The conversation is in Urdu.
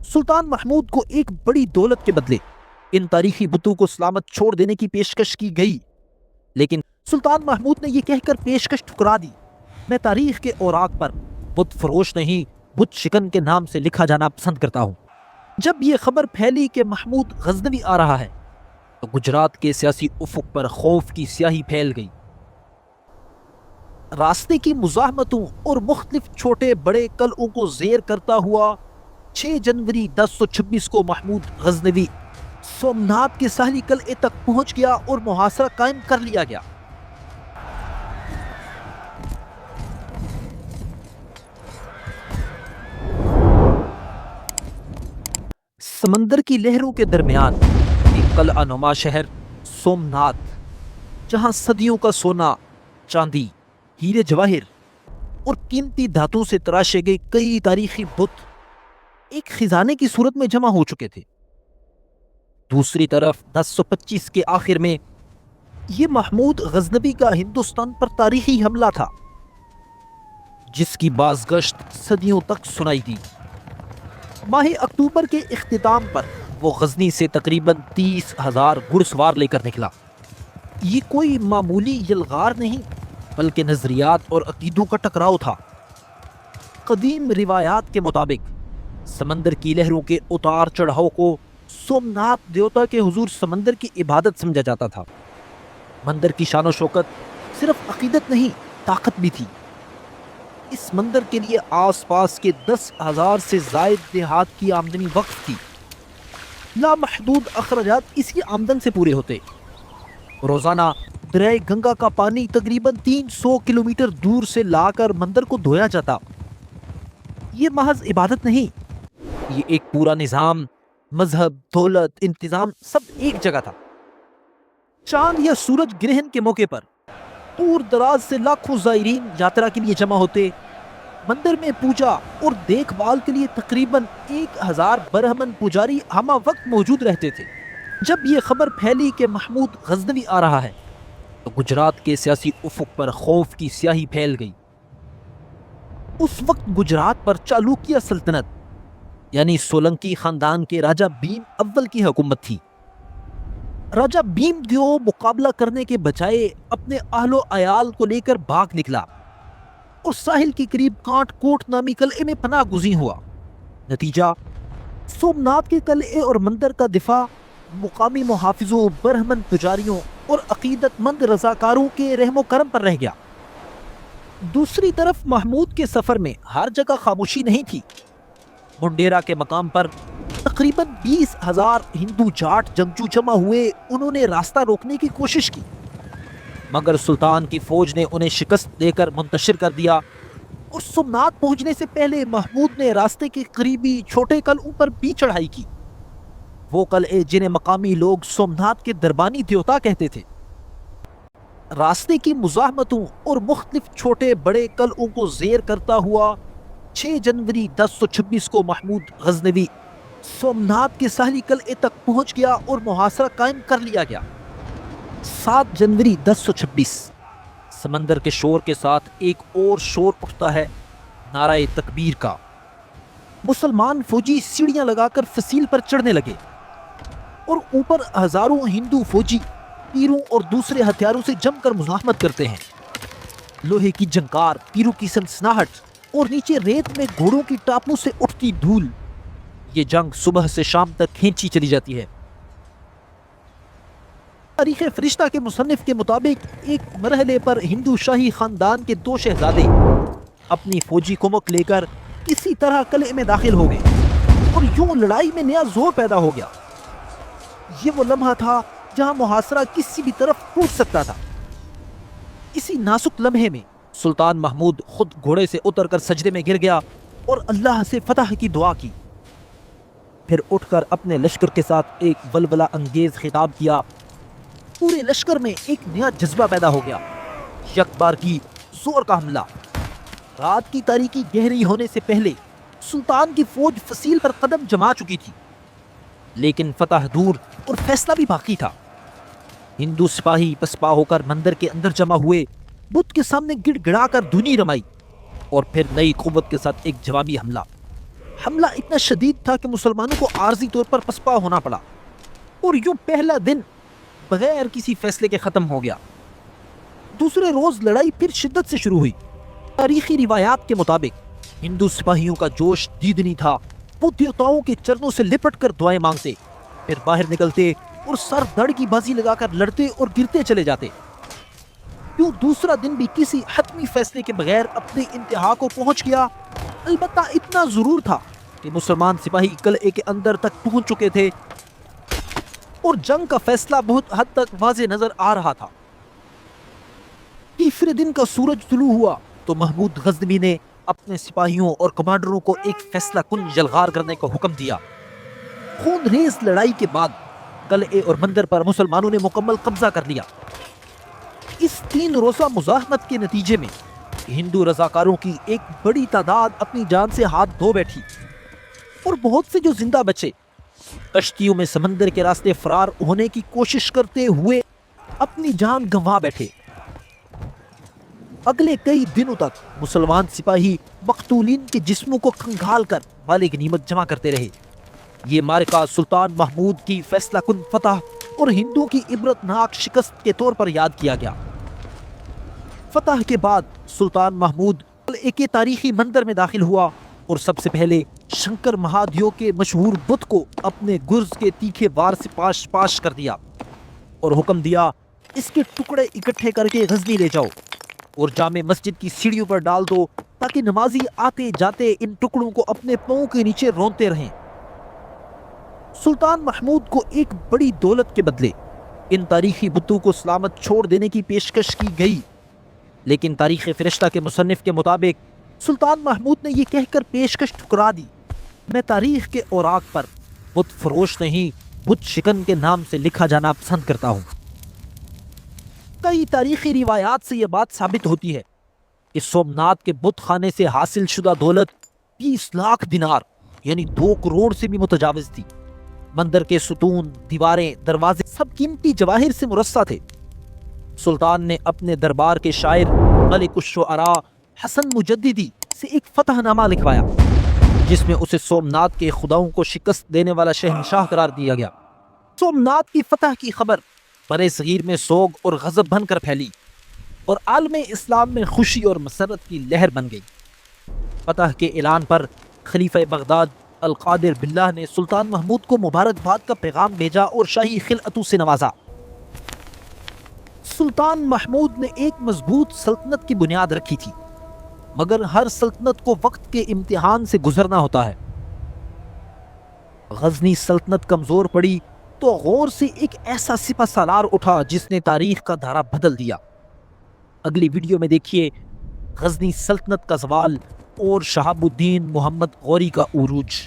سلطان محمود کو ایک بڑی دولت کے بدلے ان تاریخی بتوں کو سلامت چھوڑ دینے کی پیشکش کی گئی، لیکن سلطان محمود نے یہ کہہ کر پیشکش ٹھکرا دی، میں تاریخ کے اوراق پر بت فروش نہیں، بت شکن کے نام سے لکھا جانا پسند کرتا ہوں۔ جب یہ خبر پھیلی کہ محمود غزنوی آ رہا ہے تو گجرات کے سیاسی افق پر خوف کی سیاہی پھیل گئی۔ راستے کی مزاحمتوں اور مختلف چھوٹے بڑے قلعوں کو زیر کرتا ہوا 6 جنوری 1026 کو محمود غزنوی سومنات کے ساحلی قلعے تک پہنچ گیا اور محاصرہ قائم کر لیا گیا۔ سمندر کی لہروں کے درمیان ایک قلعہ نما شہر سومنات، جہاں صدیوں کا سونا، چاندی، ہیرے جواہر اور قیمتی دھاتوں سے تراشے گئے کئی تاریخی بت ایک خزانے کی صورت میں جمع ہو چکے تھے۔ دوسری طرف 1025 کے آخر میں یہ محمود غزنوی کا ہندوستان پر تاریخی حملہ تھا، جس کی بازگشت صدیوں تک سنائی دی۔ ماہ اکتوبر کے اختتام پر وہ غزنی سے تقریباً 30,000 گھڑ سوار لے کر نکلا۔ یہ کوئی معمولی یلغار نہیں، بلکہ نظریات اور عقیدوں کا ٹکراؤ تھا۔ قدیم روایات کے مطابق سمندر کی لہروں کے اتار چڑھاؤ کو سومنات دیوتا کے حضور سمندر کی عبادت سمجھا جاتا تھا۔ مندر کی شان و شوکت صرف عقیدت نہیں، طاقت بھی تھی۔ اس مندر کے لیے آس پاس کے 10,000 سے زائد دیہات کی آمدنی وقف تھی۔ لامحدود اخراجات اسی آمدن سے پورے ہوتے۔ روزانہ دریائے گنگا کا پانی تقریباً 300 کلومیٹر دور سے لا کر مندر کو دھویا جاتا۔ یہ محض عبادت نہیں، یہ ایک پورا نظام، مذہب، دولت، انتظام سب ایک جگہ تھا۔ چاند یا سورج گرہن کے موقع پر دور دراز سے لاکھوں زائرین یاترا کے لیے جمع ہوتے۔ مندر میں پوجا اور دیکھ بھال کے لیے تقریباً 1000 برہمن پجاری ہمہ وقت موجود رہتے تھے۔ جب یہ خبر پھیلی کہ محمود غزنوی آ رہا ہے تو گجرات کے سیاسی افق پر خوف کی سیاہی پھیل گئی۔ اس وقت گجرات پر چالوکیہ سلطنت یعنی سولنکی خاندان کے راجہ بھیم اول کی حکومت تھی۔ راجہ بھیم دیو مقابلہ کرنے کے بجائے اپنے اہل و عیال کو لے کر بھاگ نکلا اور ساحل کے قریب کانٹ کوٹ نامی قلعے میں پناہ گزین ہوا۔ نتیجہ، سومنات کے قلعے اور مندر کا دفاع مقامی محافظوں، برہمن پجاریوں اور عقیدت مند رضاکاروں کے رحم و کرم پر رہ گیا۔ دوسری طرف محمود کے سفر میں ہر جگہ خاموشی نہیں تھی۔ منڈیرا کے مقام پر تقریباً 20,000 ہندو جاٹ جنگجو جمع ہوئے۔ انہوں نے راستہ روکنے کی کوشش کی، مگر سلطان کی فوج نے انہیں شکست دے کر منتشر کر دیا اور سومنات پہنچنے سے پہلے محمود نے راستے کے قریبی چھوٹے قلعوں پر بھی چڑھائی کی، وہ قلعے جنہیں مقامی لوگ سومنات کے دربانی دیوتا کہتے تھے۔ راستے کی مزاحمتوں اور مختلف چھوٹے بڑے قلعوں کو زیر کرتا ہوا 6 جنوری 1026 کو محمود غزنوی سومنات کے ساحلی قلعے تک پہنچ گیا اور محاصرہ قائم کر لیا گیا۔ 7 جنوری 1026 سمندر کے شور کے ساتھ ایک اور شور اٹھتا ہے، نعرہ تکبیر کا۔ مسلمان فوجی سیڑھیاں لگا کر فصیل پر چڑھنے لگے اور اوپر ہزاروں ہندو فوجی تیروں اور دوسرے ہتھیاروں سے جم کر مزاحمت کرتے ہیں۔ لوہے کی جنکار، تیروں کی سنسناہٹ اور نیچے ریت میں گھوڑوں کی ٹاپوں سے اٹھتی دھول، یہ جنگ صبح سے شام تک کھینچی چلی جاتی ہے۔ تاریخ فرشتہ کے مصنف کے مطابق ایک مرحلے پر ہندو شاہی خاندان کے 2 شہزادے اپنی فوجی کمک لے کر کسی طرح قلعے میں داخل ہو گئے اور یوں لڑائی میں نیا زور پیدا ہو گیا۔ یہ وہ لمحہ تھا جہاں محاصرہ کسی بھی طرف ٹوٹ سکتا تھا۔ اسی نازک لمحے میں سلطان محمود خود گھوڑے سے اتر کر سجدے میں گر گیا اور اللہ سے فتح کی دعا کی، پھر اٹھ کر اپنے لشکر کے ساتھ ایک ولولہ انگیز خطاب کیا۔ پورے لشکر میں ایک نیا جذبہ پیدا ہو گیا، یک بار کی زور کا حملہ۔ رات کی تاریکی گہری ہونے سے پہلے سلطان کی فوج فصیل پر قدم جما چکی تھی، لیکن فتح دور اور فیصلہ بھی باقی تھا۔ ہندو سپاہی پسپا ہو کر مندر کے اندر جمع ہوئے، بت کے سامنے گڑ گڑا کر دھنی رمائی اور پھر نئی قوت کے ساتھ ایک جوابی حملہ۔ حملہ اتنا شدید تھا کہ مسلمانوں کو عارضی طور پر پسپا ہونا پڑا اور یوں پہلا دن بغیر کسی فیصلے کے ختم ہو گیا۔ دوسرے روز لڑائی پھر شدت سے شروع ہوئی۔ تاریخی روایات کے مطابق ہندو سپاہیوں کا جوش دیدنی تھا۔ وہ دیوتاؤں کے چرنوں سے لپٹ کر دعائیں مانگتے، پھر باہر نکلتے اور سر دڑ کی بازی لگا کر لڑتے اور گرتے چلے جاتے۔ یوں دوسرا دن بھی کسی حتمی فیصلے کے بغیر اپنے انتہا کو پہنچ گیا۔ البتہ اتنا ضرور تھا کہ مسلمان سپاہی قلعے کے اندر تک پہنچ چکے تھے اور جنگ کا فیصلہ بہت حد تک واضح نظر آ رہا تھا۔ تیسرے دن کا سورج طلوع ہوا تو محمود غزنوی نے اپنے سپاہیوں اور کمانڈروں کو ایک فیصلہ کن یلغار کرنے کا حکم دیا۔ خون ریز لڑائی کے بعد قلعے اور بندر پر مسلمانوں نے مکمل قبضہ کر لیا۔ اس 3 روزہ مزاحمت کے نتیجے میں ہندو رضاکاروں کی ایک بڑی تعداد اپنی جان سے ہاتھ دھو بیٹھی اور بہت سے جو زندہ بچے کشتیوں میں سمندر کے راستے فرار ہونے کی کوشش کرتے ہوئے اپنی جان گنوا بیٹھے۔ اگلے کئی دنوں تک مسلمان سپاہی مقتولین کے جسموں کو کھنگال کر مال غنیمت جمع کرتے رہے۔ یہ معرکہ سلطان محمود کی فیصلہ کن فتح اور ہندوؤں کی عبرتناک شکست کے طور پر یاد کیا گیا۔ فتح کے بعد سلطان محمود قلعے کے تاریخی مندر میں داخل ہوا اور سب سے پہلے شنکر مہادیو کے مشہور بت کو اپنے گرز کے تیکھے وار سے پاش کر دیا اور حکم دیا اس کے ٹکڑے اکٹھے کر کے غزنی لے جاؤ اور جامع مسجد کی سیڑھیوں پر ڈال دو تاکہ نمازی آتے جاتے ان ٹکڑوں کو اپنے پاؤں کے نیچے رونتے رہیں۔ سلطان محمود کو ایک بڑی دولت کے بدلے ان تاریخی بتوں کو سلامت چھوڑ دینے کی پیشکش کی گئی، لیکن تاریخ فرشتہ کے مصنف کے مطابق سلطان محمود نے یہ کہہ کر پیشکش ٹھکرا دی، میں تاریخ کے اوراق پر بت فروش نہیں بت شکن کے نام سے لکھا جانا پسند کرتا ہوں۔ کئی تاریخی روایات سے یہ بات ثابت ہوتی ہے کہ سومناتھ کے بت خانے سے حاصل شدہ دولت 20 لاکھ دینار یعنی 2 کروڑ سے بھی متجاوز تھی۔ مندر کے ستون، دیواریں، دروازے سب قیمتی جواہر سے مرصع تھے۔ سلطان نے اپنے دربار کے شاعر ملک الشعراء حسن مجددی سے ایک فتح نامہ لکھوایا جس میں اسے سومناتھ کے خداؤں کو شکست دینے والا شہنشاہ قرار دیا گیا۔ سومناتھ کی فتح کی خبر برے صغیر میں سوگ اور غضب بن کر پھیلی اور عالم اسلام میں خوشی اور مسرت کی لہر بن گئی۔ فتح کے اعلان پر خلیفہ بغداد القادر باللہ نے سلطان محمود کو مبارکباد کا پیغام بھیجا اور شاہی خلعتوں سے نوازا۔ سلطان محمود نے ایک مضبوط سلطنت کی بنیاد رکھی تھی، مگر ہر سلطنت کو وقت کے امتحان سے گزرنا ہوتا ہے۔ غزنی سلطنت کمزور پڑی تو غور سے ایک ایسا سپہ سالار اٹھا جس نے تاریخ کا دھارا بدل دیا۔ اگلی ویڈیو میں دیکھیے غزنی سلطنت کا زوال اور شہاب الدین محمد غوری کا عروج۔